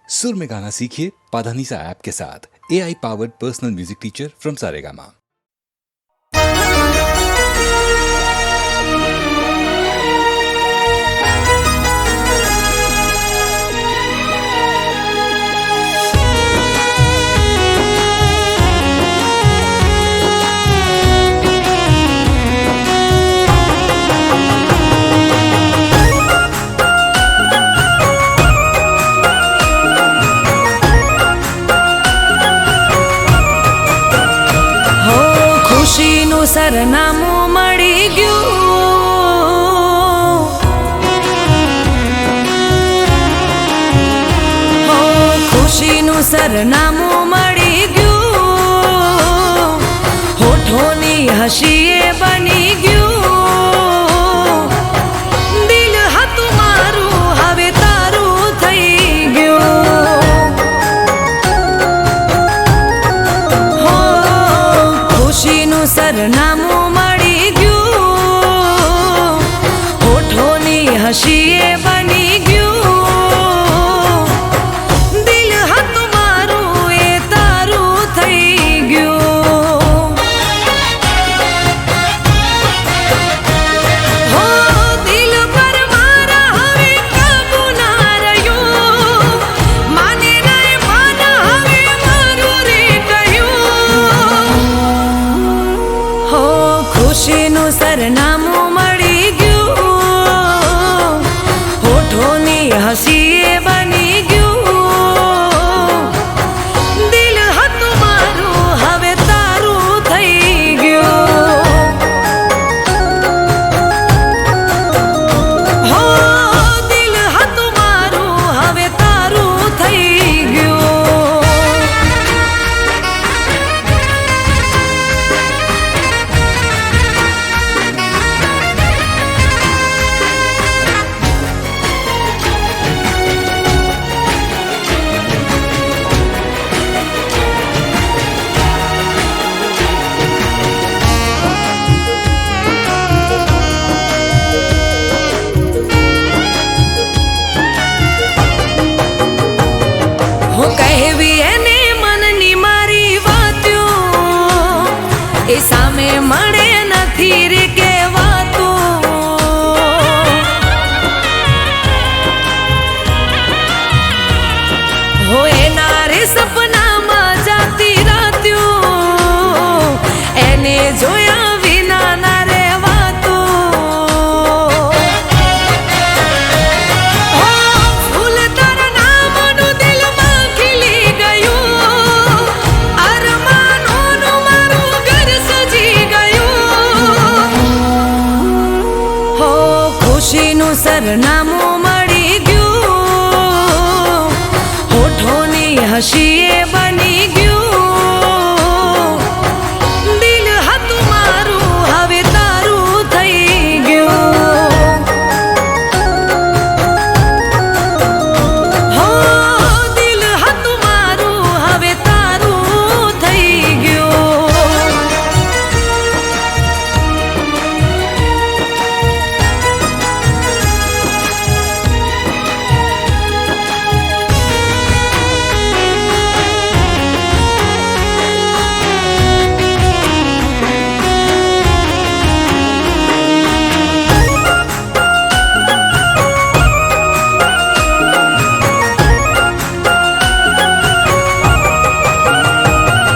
सुर में गाना सीखिए पाधानीसा ऐप के साथ। AI powered personal music teacher from Saregama. ખુશીનું સરનામું મળી ગયું, હો ખુશીનું સરનામું મળી ગયું, હોઠોની હસીએ બની ગયું, દિલ હતું મારું હવે તારું થઈ ગયું, હો ખુશીનું સરનામું મળી ગયું, હોઠોની હસીએ બની ગયું, દિલ હતું મારું એ તારું થઈ ગયું, હો દિલ પર મારા હવે કાબુ ના રહ્યું, માને નહીં મન હવે મારું રે કહ્યું, હો ખુશીનું સરનામું મળી ગયું, હોઠોની હસીએ બની ગયું, દિલ હતું મારું હવે તારું થઈ ગયું, હો દિલ હતું મારું હવે તારું થઈ ગયું. હું કહેવી એને મનની મારી વાતું, એ સામે મળે નથી રે કહેવાતું, હો એના રે સપનામાં જાતી રાત્યું, એને જોયા વિના ના રહેવાતું, હો ફૂલ તારા નામનું દિલમાં ખીલી ગયું, અરમાનોનું મારું ઘર સજી ગયું, હો ખુશીનું સરનામું મળી ગયું, હોઠોની હસીએ બની ગયું, દિલ હતું મારું હવે તારું થઈ ગયું, હો દિલ હતું મારું હવે તારું થઈ ગયું.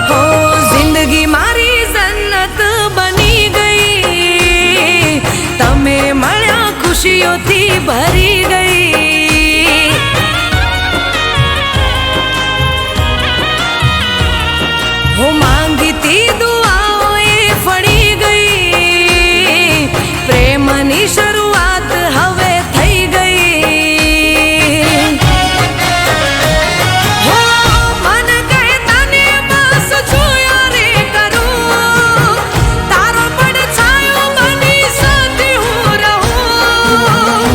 હો જિંદગી મારી જન્નત બની ગઈ, તમે મળ્યા ખુશીઓથી ભરી ગઈ, હું માંગતી દુઆઓ એ ફળી ગઈ, પ્રેમની શરૂઆત હવે થઈ ગઈ, હો મન કહે તને બસ જોયા રે કરું, તારો પડછાયો બની સાથે હું રહું,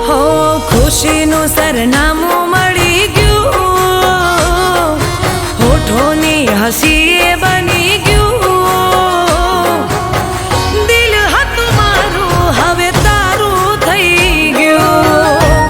હો ખુશીનું સરનામું મળી ગયું, હોઠોની હસીએ બની ગયું, દિલ હતું મારું હવે તારું થઈ ગયું,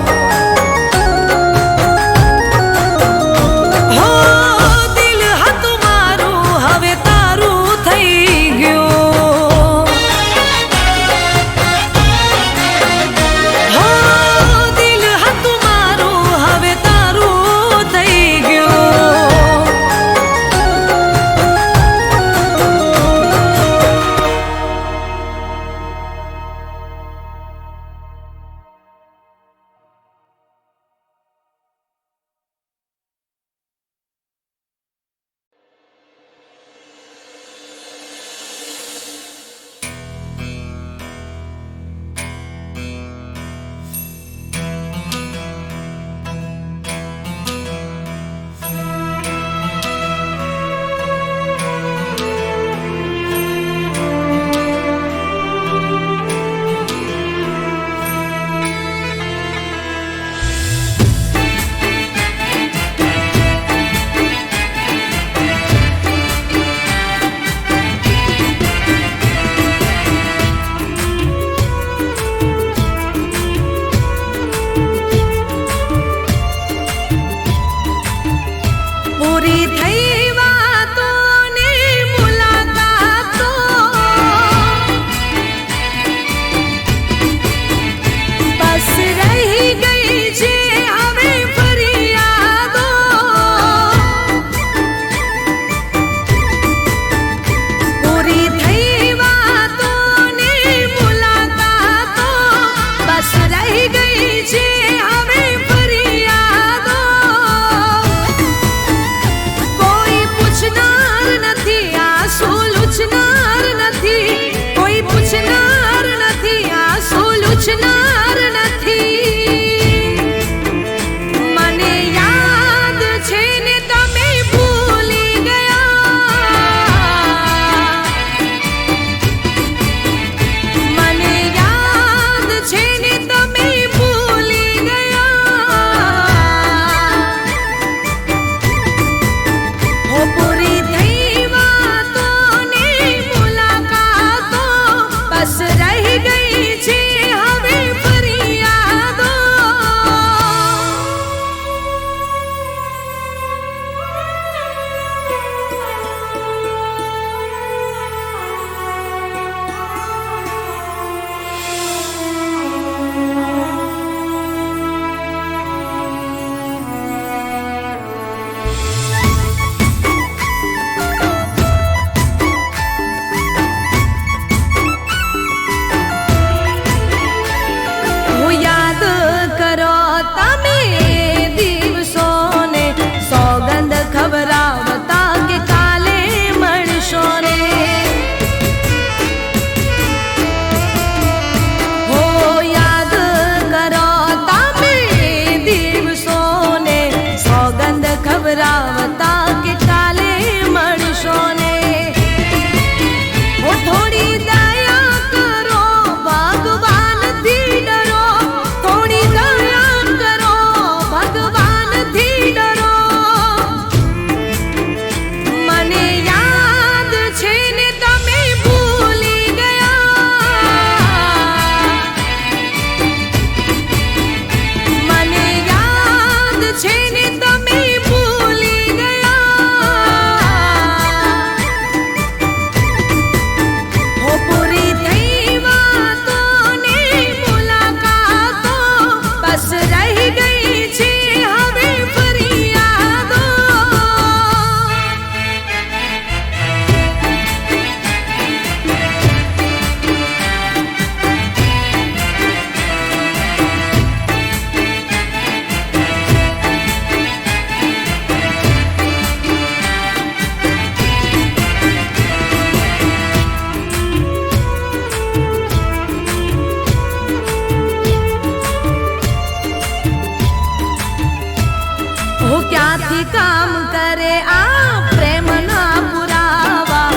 ક્યાંથી કામ કરે આ પ્રેમના પુરાવા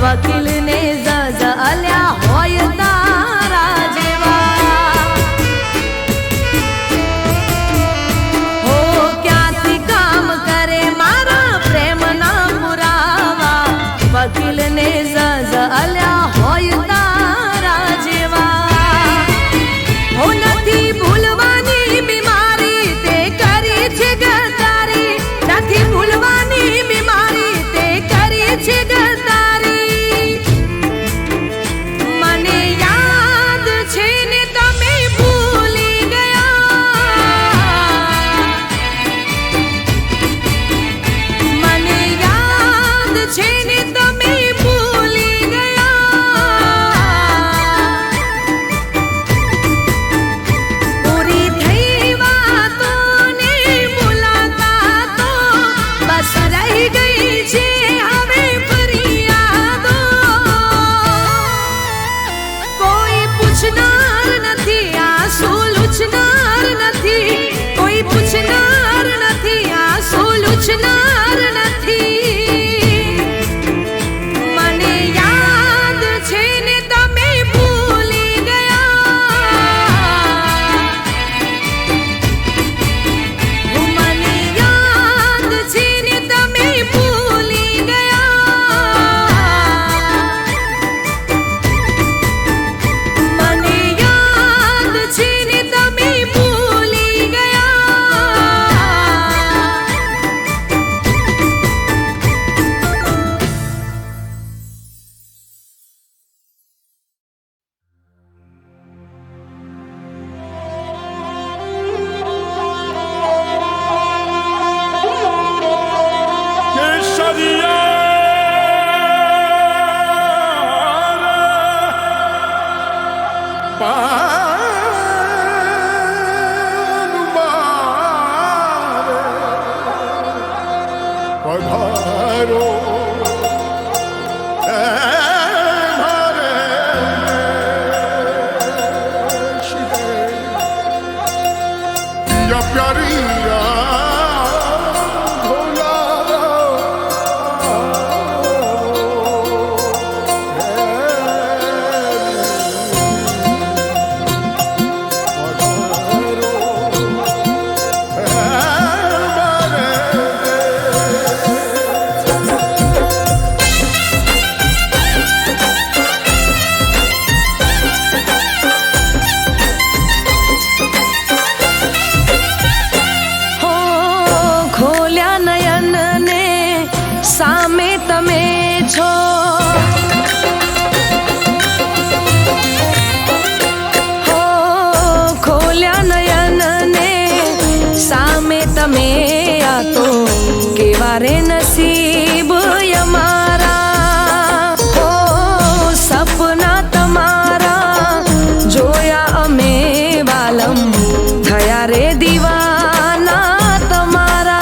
વકીલને જજ અલ્યા હોય તારા જેવા હો ક્યાંથી કામ કરે મારા પ્રેમના પુરાવા વકીલને જજ અલ્યા હોય તારા જેવા હો નથી ભૂલવાની બીમારી તે કરી છે ગદ્દારી નથી ભૂલવાની બીમારી તે કરી છે ગદ્દારી મને યાદ છે ને તમે ભૂલી ગયા મને યાદ છે ને તમે ભૂલી ગયા પૂરી થઈ વાતો ને મુલાકાતો બસ રહી ગઈ છે હવે ફરિયાદો કોઈ પૂછનાર નથી આંસુ લૂછનાર નથી કોઈ પૂછનાર નથી આંસુ લૂછનાર નથી મને યાદ છે ને તમે ભૂલી ગયા મને યાદ છે ને તમે ભૂલી ગયા મને યાદ છે ને તમે ભૂલી પધારો મારે યા પ્યારી હો ખોલ્યા નયન ને સામે તમે છો હો ખોલ્યા નયન ને સામે તમે આ તો કેવા રે નસીબ અમારા હો સપના તમારા જોયા અમે વાલમ થયા રે દીવાના તમારા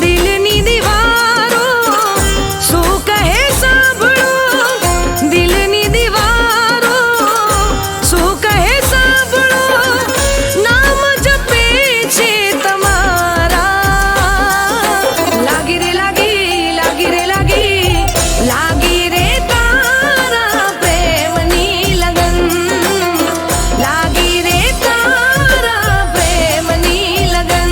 દિલની દીવારો શું કહે સાંભળો દિલની દીવારો શું કહે સાંભળો નામ જપે છે તમારા લાગી રે લાગી લાગી રે લાગી લાગી રે તારા પ્રેમની લગન લાગી રે તારા પ્રેમની લગન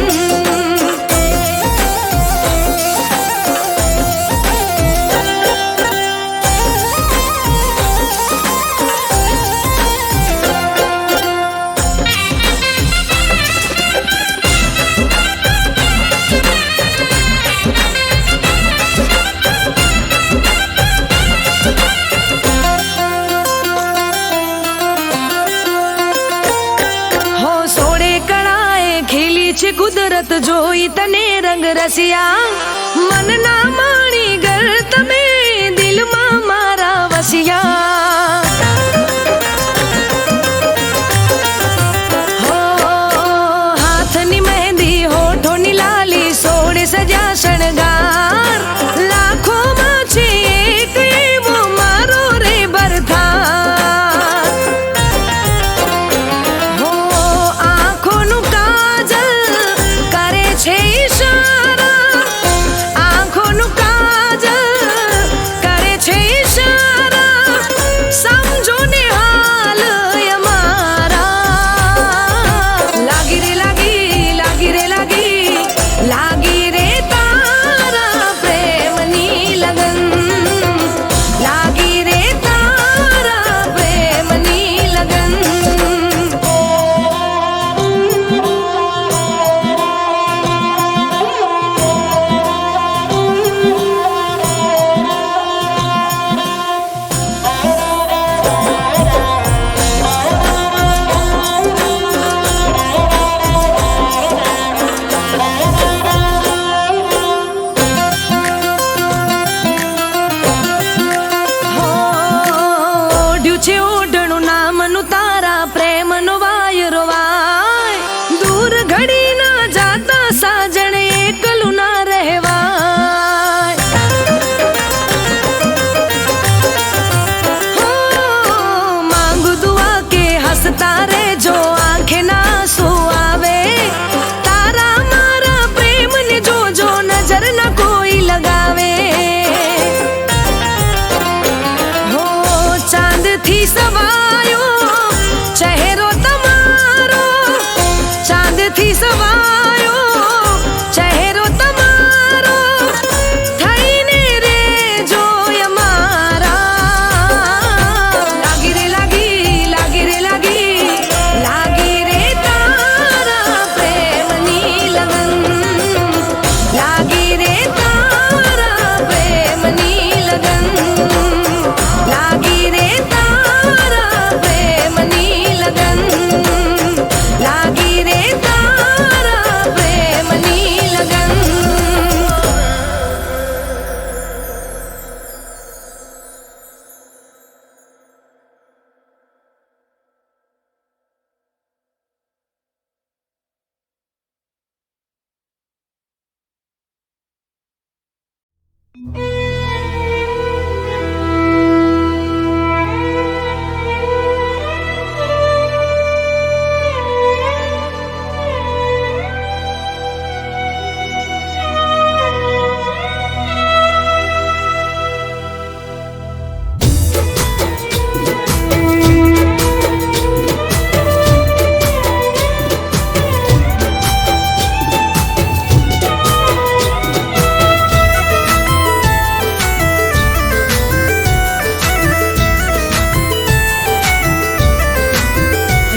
હો સોળે કળાએ ખીલી છે કુદરત જોઈ તને રંગ રસિયા મનના માણી ગર તમે દિલમાં મારા વસિયા હો હાથની મહેંદી હોઠોની લાલી સોળે સજા શણગાર લાખોમાં છે એક એવો મારો રે બરથાર હો આ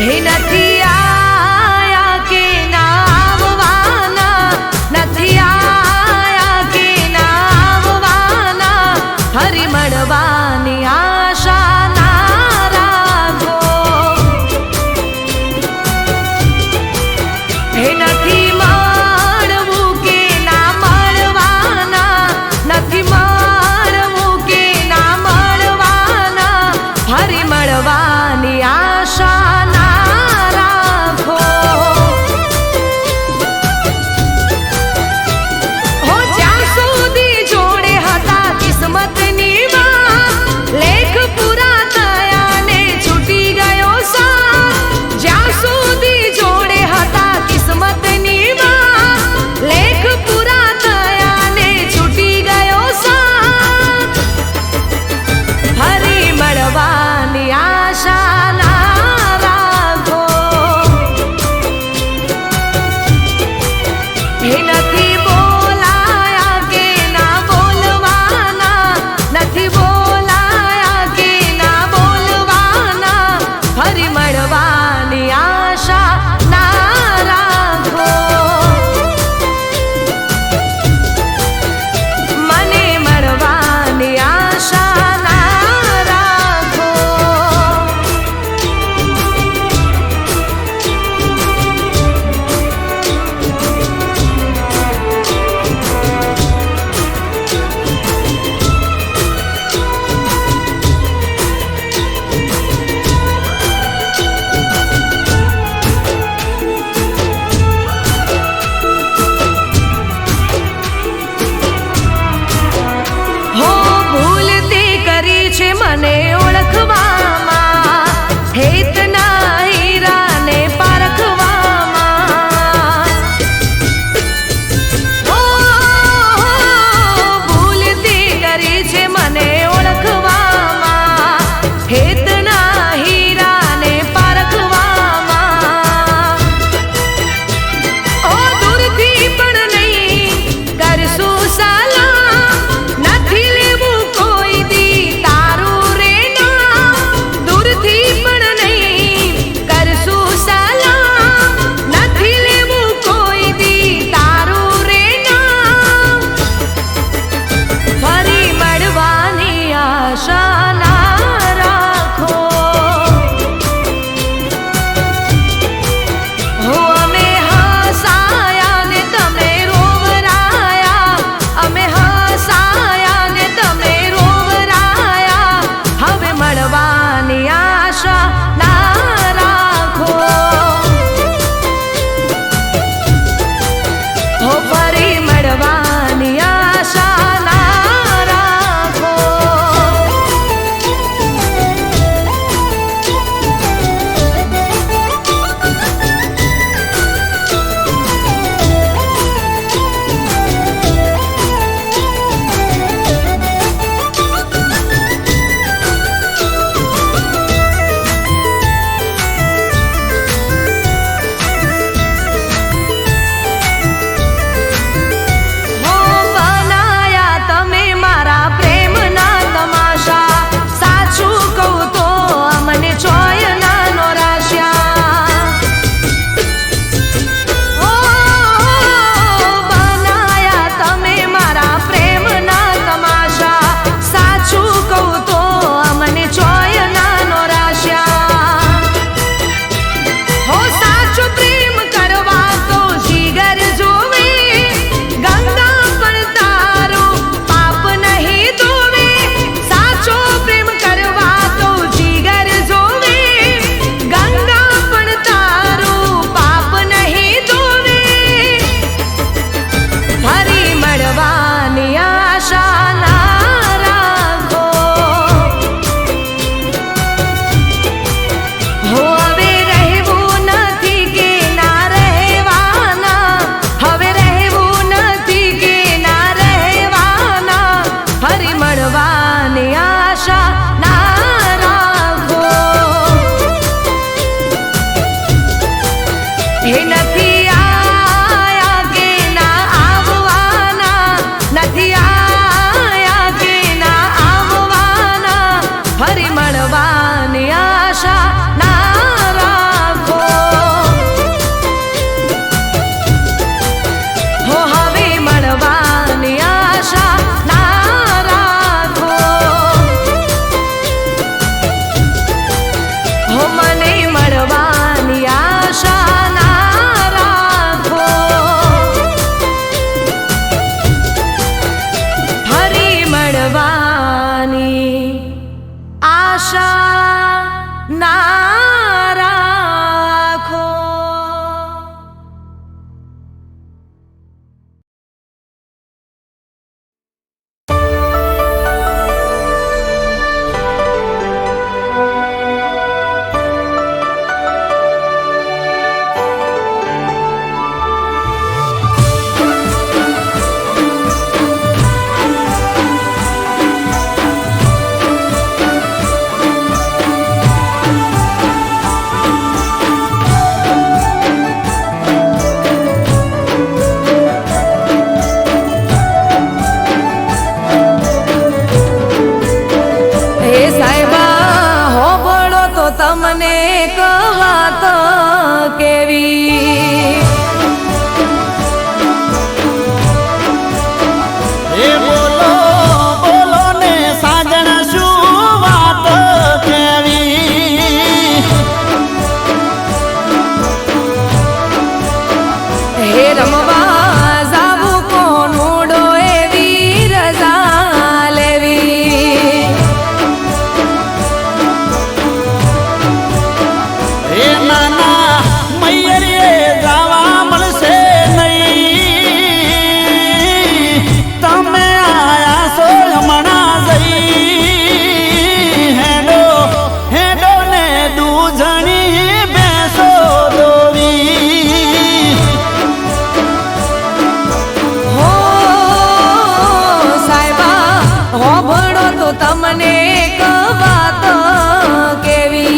હે નથી આયા કે ના આવવાના, નથી આયા કે ના આવવાના, હરી મળવાની આશા ના રાખો. હે નથી મળવું કે ના મળવાના, નથી મળવું કે ના મળવાના, હરી મળવાની આશા ના રાખો. એ નથી આયા કે ના આવવાના, નથી આયા કે ના આવવાના, ફરી મળવાની આશા ના રાખો. હો હવે મળવાની આશા ના રાખો. હો મને મળવાની આશા ના રાખો. ફરી મળવાની આશા ના રાખો. તમને એક વાત કેવી, એ બોલો બોલો ને સાજણ શું વાત કેવી. હે રમવા જાવું કોનુડો એવી રજા લેવી. એ નાના મૈયરે જાવા મળશે નહીં, તમે આયા છો હમણાં જઈ. હેડો હેડો ને દૂધણી બેસો દોવી. હો સાહેબા હોભળો તો તમને એક વાત કેવી.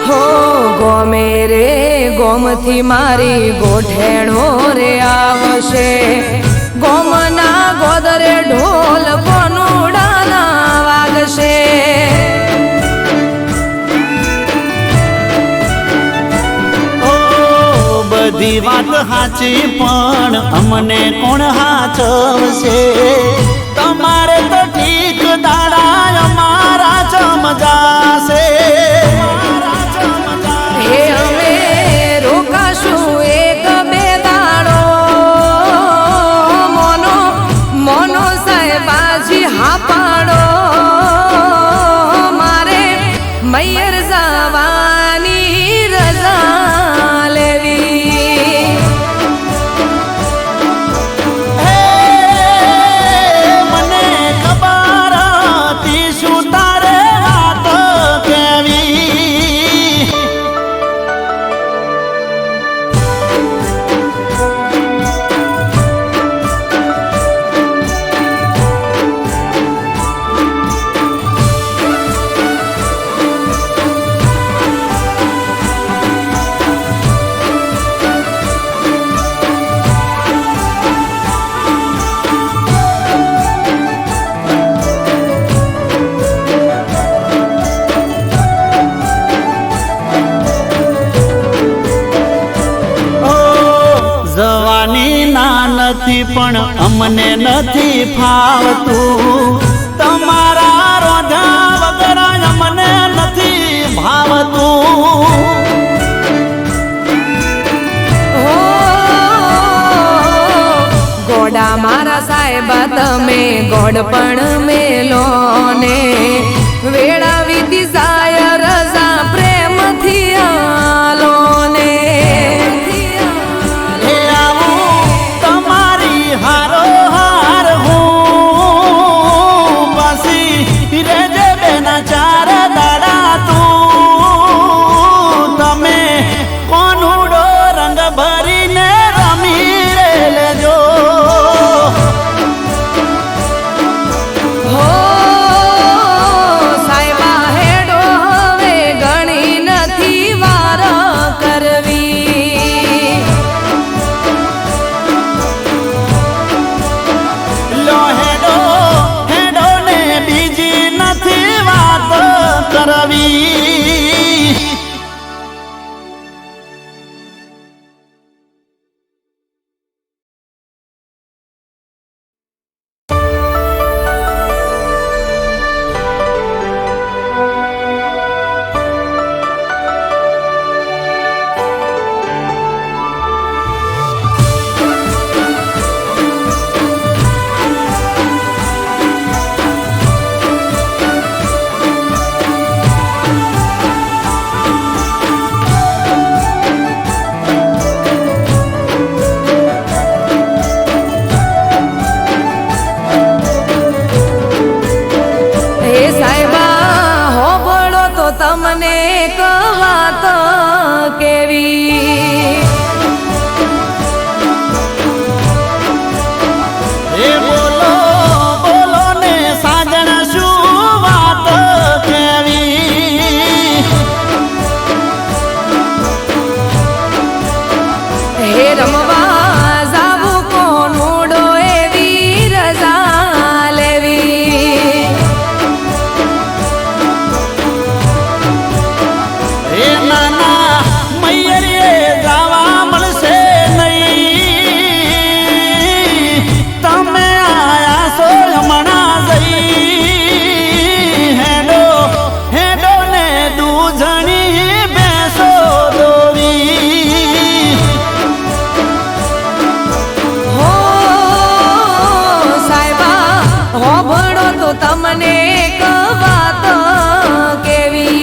હો ગોમે રે ગોમથી મારી ગોઠેણો રે આવશે. ગોમના ગોદરે ઢોલ કોનુડાના વાગશે. ઓ બધી વાત સાચી પણ અમને કોણ હાચવશે. તમારે તો ઠીક દાડા અમારા ચમજાશે. હે અમે રોકાશું એક બે દાડો. મોનો મોનો સાહેબાજી હા પાડો. મારે મૈયર જવાની રજા લેવી. હે મને ખબર હતી શું તારે વાત કેવી. જવાની ના નથી પણ અમને નથી ફાવતું. તમારા રોજા વગર અમને નથી ભાવતું. હો ગોડા મારા સાહેબ તમે ગોડ પણ મેલો ને વેળા વિધિ સાય રજા પ્રેમ કેવી એ બોલો બોલો ને સાજણ શું વાત કેવી હે રમવા જાવું કોનુડો એવી રજા લેવી એ નાના મૈયરે ગાવા મળશે નહીં તમે આયા છો હમણાં જઈ હેડો હેડો ને દૂધણી બેસો દોરી હો સાહેબા હોભળો તો તમને એક વાત કેવી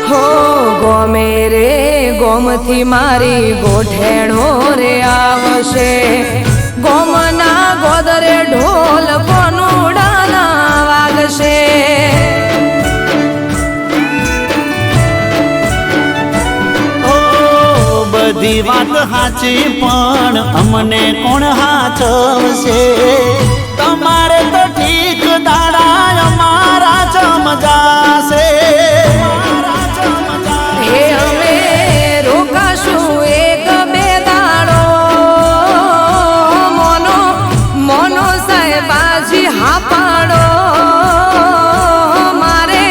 હો ગોમે રે ગોમથી મારી ગોઠેણો રે આવશે ગોમના ગોદરે ઢોલ કોનુડાના વાગશે ઓ બધી વાત સાચી પણ અમને કોણ હાચવશે તમારે તો ઠીક દાડા અમારા ચમજાશે હે અમે રોકાશું એક બે દાડો મોનો મોનો સાહેબાજી હા પાડો મારે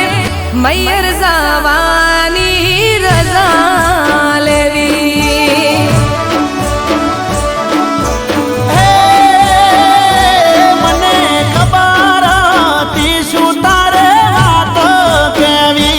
મૈયર જવાની રજા લેવી હે મને ખબર હતી શું તારે વાત કેવી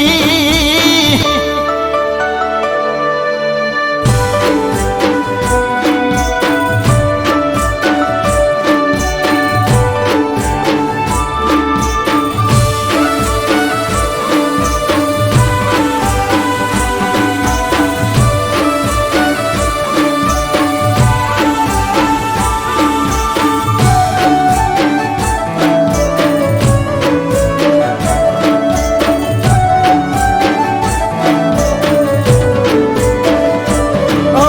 ઓ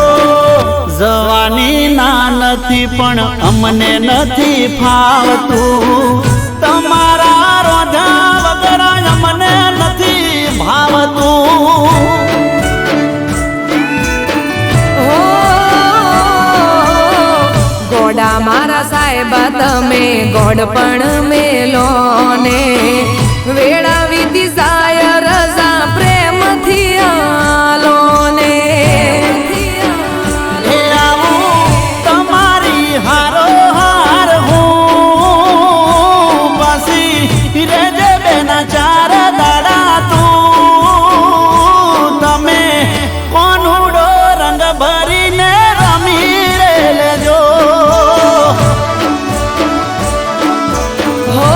જવાની ના નથી પણ અમને નથી ફાવતું તમારા રોધા વગર અમને નથી ભાવતું હો ગોડા મારા સાહેબા તમે ગોડ પણ મેલો ને વેળા વીતી જાય રજા પ્રેમથી આલો ને હે આવું તમારી હારો હાર હું પાછી રેજે બેના ચાર દાડા તું તમે કોનુડો રંગ ભરીને રમી રે લેજો હો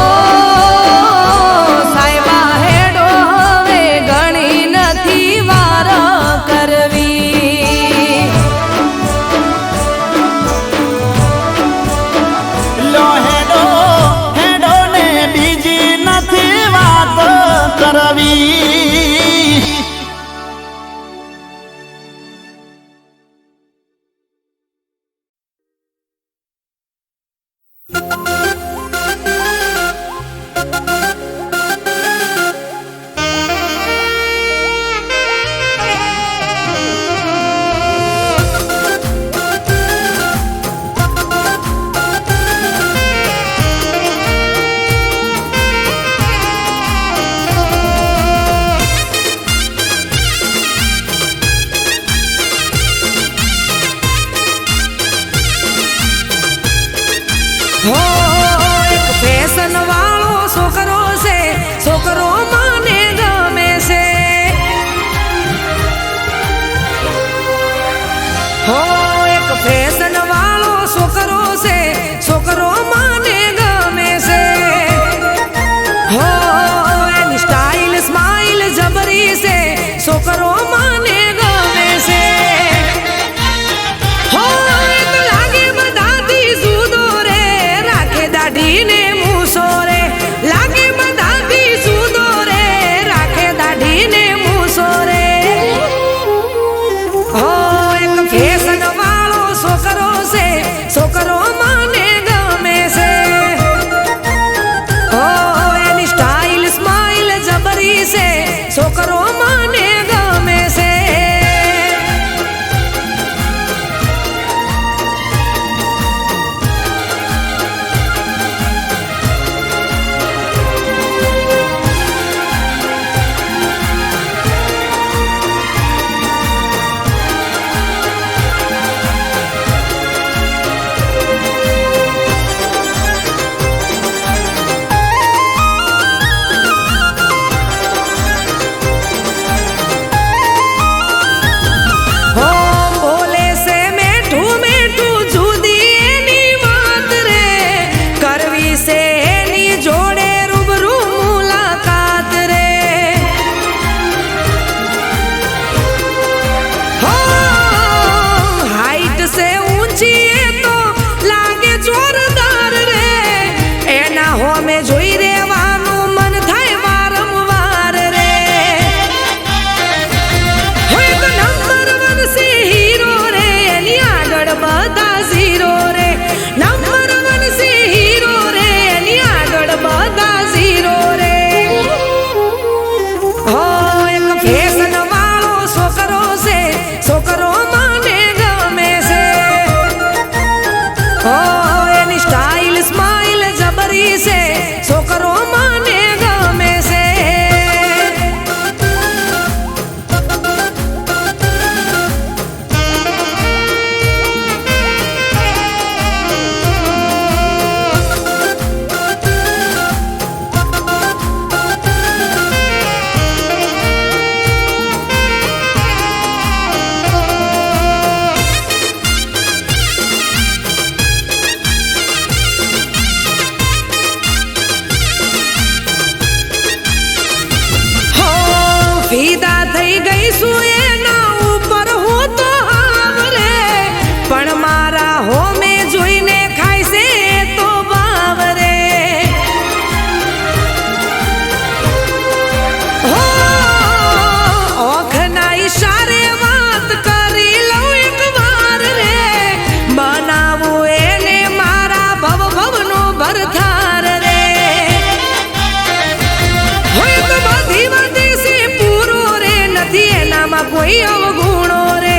કોઈ અવગુણો રે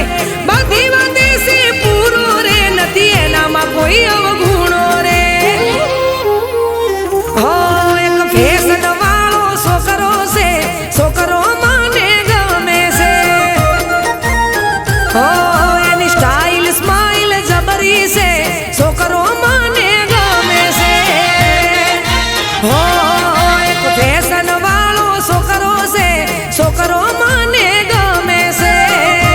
બધી વાતે છે પૂરો રે નથી એનામાં કોઈ અવગુણો રે હો એક ફેશન વાળો છોકરો છે છોકરો મને ગમે છે હો એની સ્ટાઇલ સ્માઇલ જબરી છે છોકરો મને ગમે છે હો એક ફેશન વાળો છોકરો છે છોકરો મને ગમે છે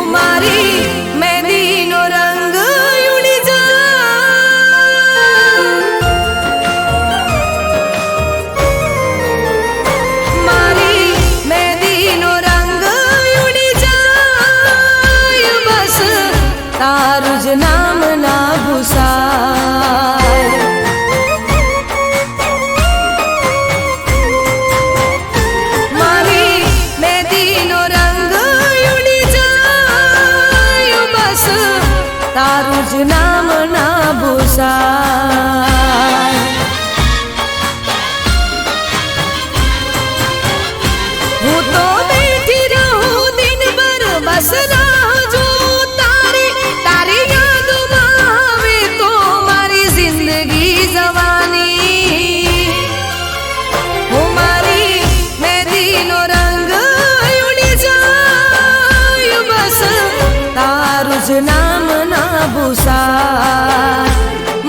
હું મારી મહેંદીનો રંગ ઉડી જાય, મારી મહેંદીનો રંગ ઉડી જાય, બસ તારું જ નામ ના ભૂસાય. મારી મહેંદીનો રંગ ઉડી જાય, બસ તારું જ નામ ના ભૂસાય. હું તો બેઠી રહું દિનભર બસ રાહ જોઉં તારી, તારી યાદોમાં આવે તો મારી જિંદગી જવાની. હું મારી મહેંદીનો રંગ ઉડી જાય, બસ તારું જ નામ ના ભૂસાય.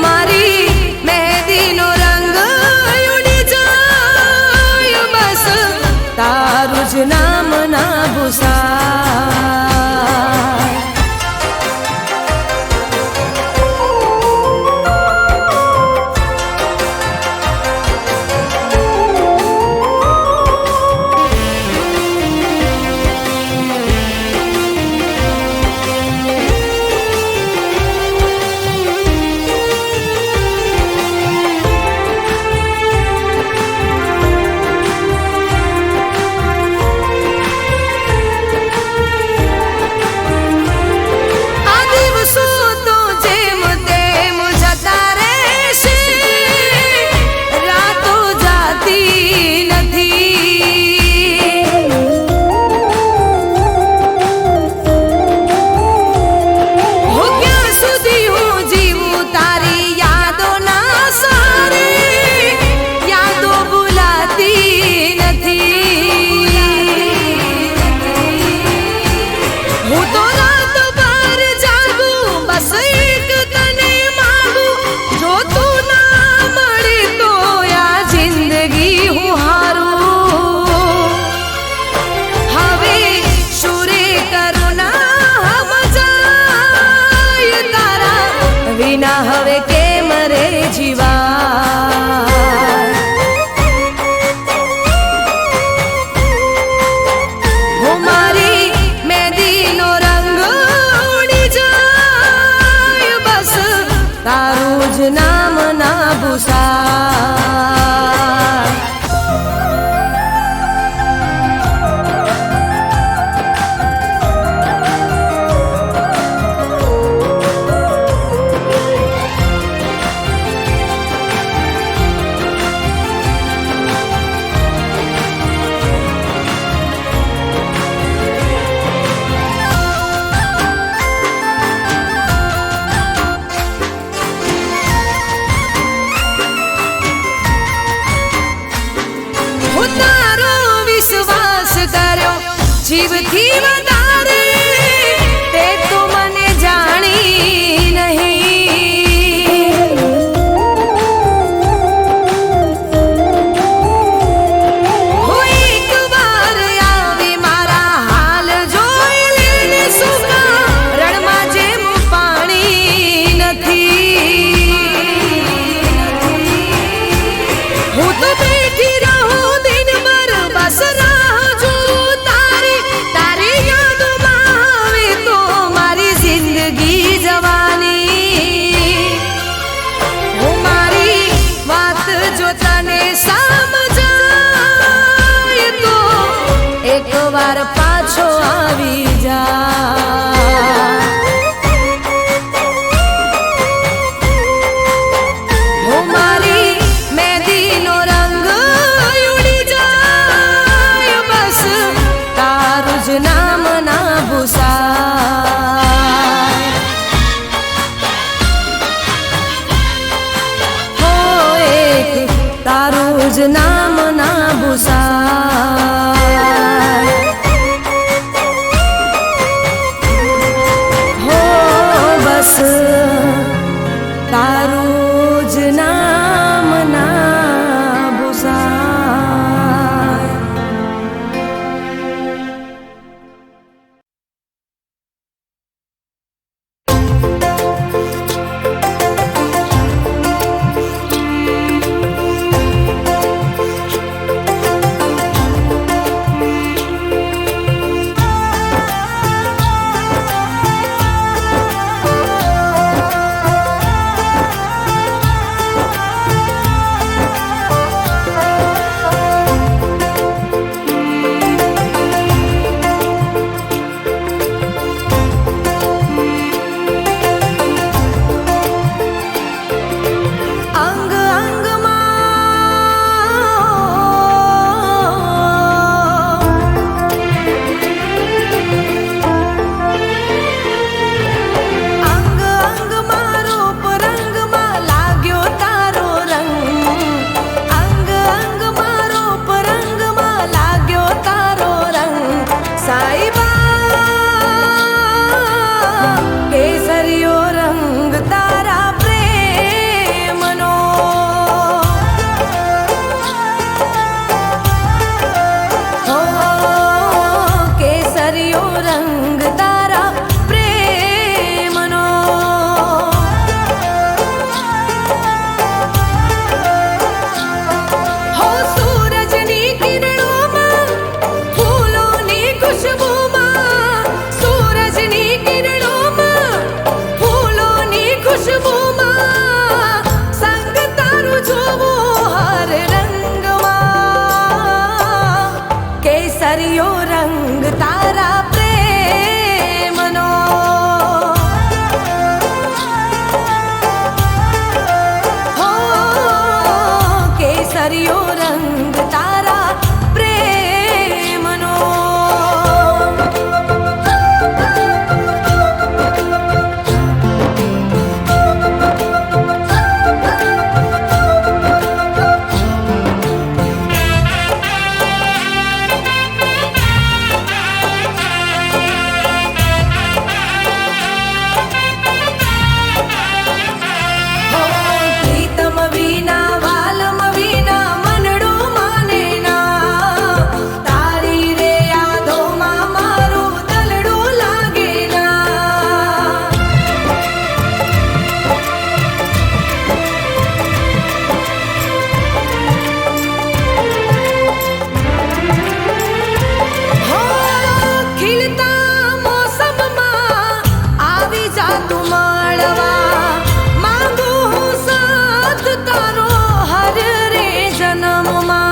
મારી મહેંદીનો રંગ ઉડી જાય, બસ તારું જ નામ ના ભૂસાય. આ દિવસો તો જેમ તેમ જતા રહેશે, રાતો જાતી નથી. હો ક્યાં સુધી હું જીવું તારી યાદોના સહારે, યાદો ભૂલાતી નથી. હું તો રાત ભર જાગું, બસ એક તને માંગું, જો તું ના મળે તો આ જિંદગી હું હારું. હવે શુરે કરુણા મજાય, તારા વિના હવે કેમ રે જીવાય. હું મારી મહેંદીનો રંગ ઉડી જાય, બસ તારું જ નામ ના ભૂસાય. હું તારો વિશ્વાસ કર્યો જીવથી વધારે, તે તો મને જાણી નહીં. હું એક વાર આવી મારા હાલ જોઈ લેને, સુકા રણમાં જેમ પાણી નથી. હું તો બેઠી રહું દિનભર બસ રાહ જોઉં તારી, તારી યાદોમાં આવે તો મારી જિંદગી જવાની. હું મારી વાત જો તને સમજાય તો એક વાર પાછો આવી જા. હું મારી મહેંદીનો રંગ ઉડી જાય, બસ તારું જ નામ ના ભૂસાય. હો એક તારું જ નામ ના ભૂસાય. હો બસ તારું જ નામ ના ભૂસાય. કેસરિયો રંગ તારા પ્રેમનો. પ્રીતમ વિના વાલમ વિના મનડું માને ના, તારી રે યાદોમાં મારું દલડું લાગે ના. હો ખીલતા મોસમમાં આવી જા તું મળવા, માંગુ હું સાથ તારો હર રે જન્મમાં.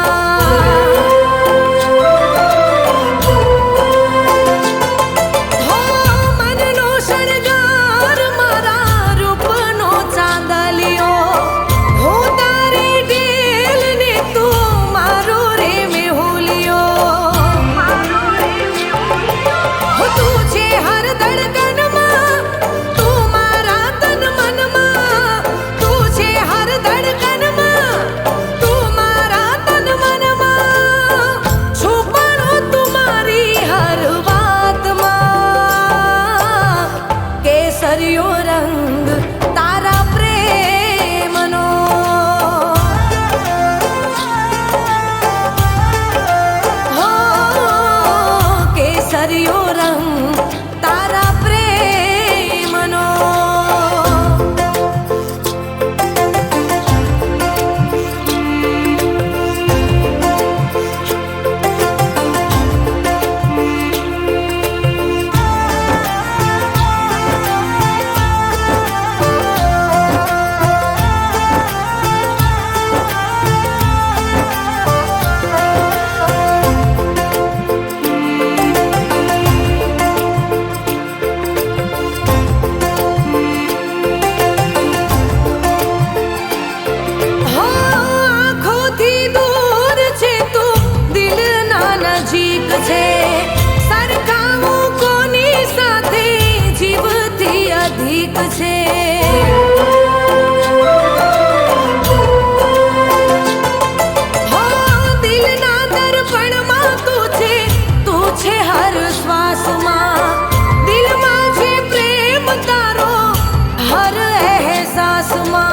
હો મનનો શણગાર મારા રૂપનો ચાંદલિયો, હું તારી ઢેલ ને તું મારો રે મેહુલિયો. હો તું છે હર ધડકનમાં, તું મારા તન મનમાં, તું છે હર ધડકનમાં, તું મારા તન મનમાં, છુપાણો તું મારી હર વાતમાં. કેસરિયો રંગ તારા પ્રેમનો. હો કેસરિયો રંગ તારા પ્રેમનો. હો આંખોથી દૂર છે તું, દિલના નજીક છે, સરખાવું કોની સાથે જીવથી અધિક છે. હો દિલના દર્પણમાં તું છે હર શ્વાસમાં, દિલમાં છે પ્રેમ તારો હર અહેસાસમાં.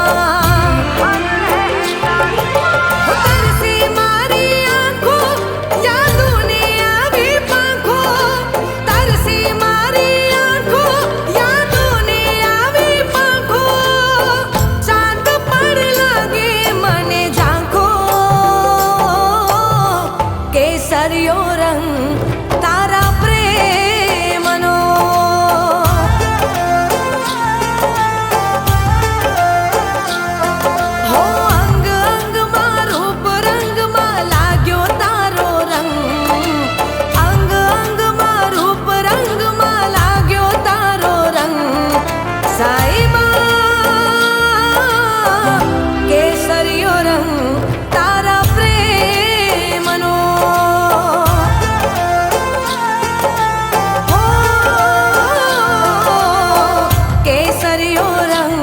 તરસે મારી આંખો યાદોને આવી પાંખો, તરસે મારી આંખો યાદોને આવી પાંખો, ચાંદ પણ લાગે મને ઝાંખો. કેસરિયો રંગ તારા પ્રેમનો. હો અંગ અંગમાં રૂપ રંગમાં લાગ્યો તારો રંગ, અંગ અંગમાં રૂપ રંગમાં લાગ્યો તારો રંગ. સાઈબા કેસરિયો રંગ તારા પ્રેમનો. હો કેસરિયો રંગ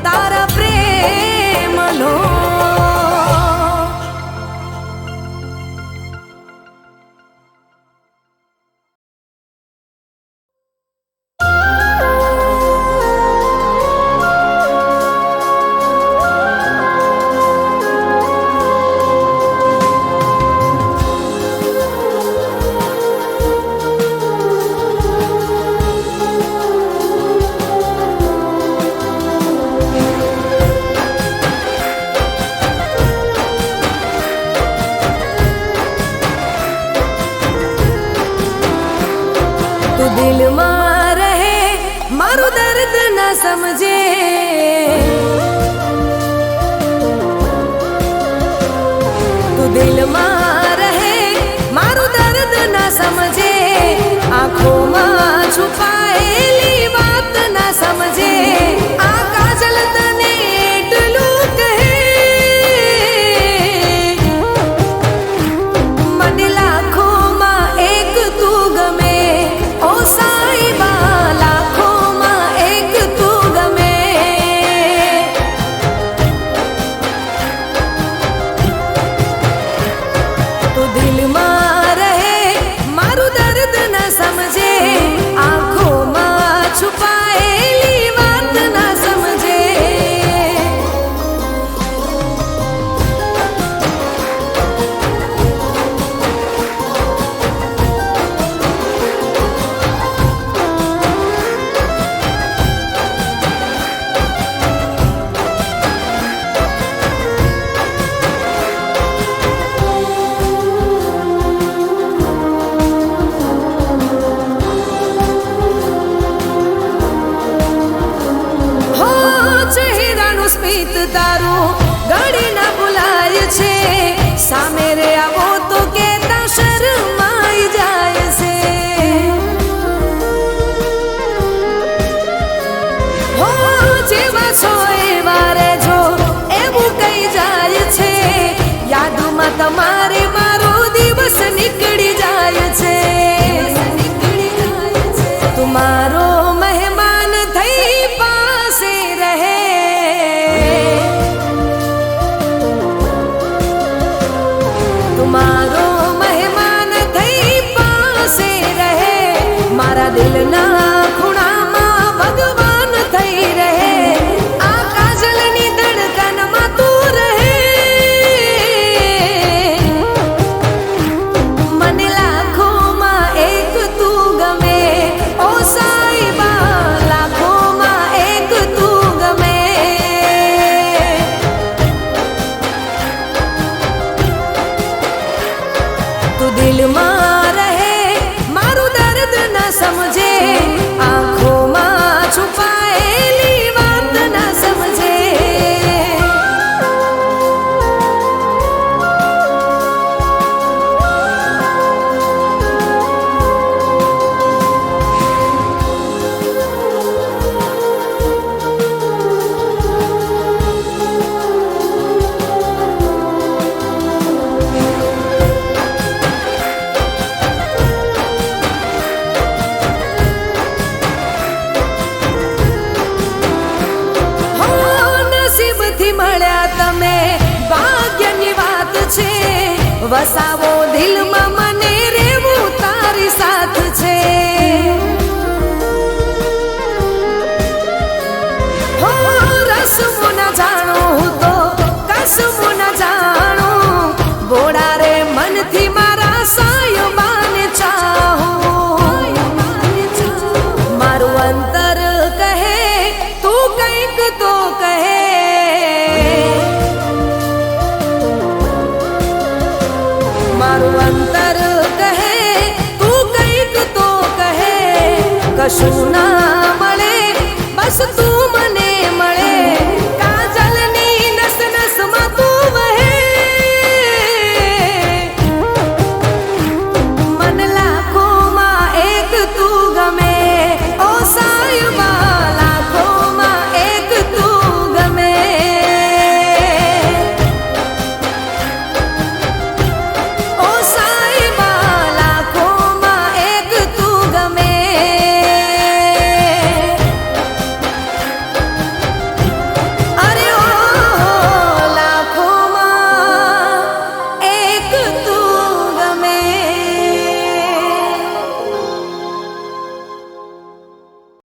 તારા પ્રેમનો. તું દિલમાં રહે મારું દર્દ ન સમજે, તું દિલમાં રહે મારું દર્દ ન સમજે, આંખોમાં છુપાયેલી વાત ન સમજે. આ કાજલ તને એટલું કહે સ્મિત તારું ઘડી ના ભૂલાય છે સામે રે આવો તો કેતા શરમાઈ જાય છે હો જેવા છો એવા રહેજો એવું કઈ જાય છે યાદમાં તમારે મારો દિવસ નીકળી જાય છે તમારો મહેમાન થઈ પાસે રહે તમારો મહેમાન થઈ પાસે રહે મારા દિલના ખૂણામાં ભગવાન થઈ રહે આ કાજલની ધડકનમાં તું રહે મને લાખોમાં એક તું ગમે ઓ સાઈબા લાખોમાં એક તું ગમે તું દિલમાં રહે મારું દર્દ ન સમજે આંખોમાં છુપાયેલી વાત ન સમજે હો નસીબથી મળ્યા તમે ભાગ્યની વાત છે વસાવો દિલમાં મને રેવું તારી સાથ છે હો રસમો ન જાણું હું તો કસમો ન જાણું બોડા રે મનથી મારા સાયબાને ચાહું મારું અંતર કહે તું કંઈક તો કહે મારું અંતર કહે તું કંઈક તો કહે કશું ના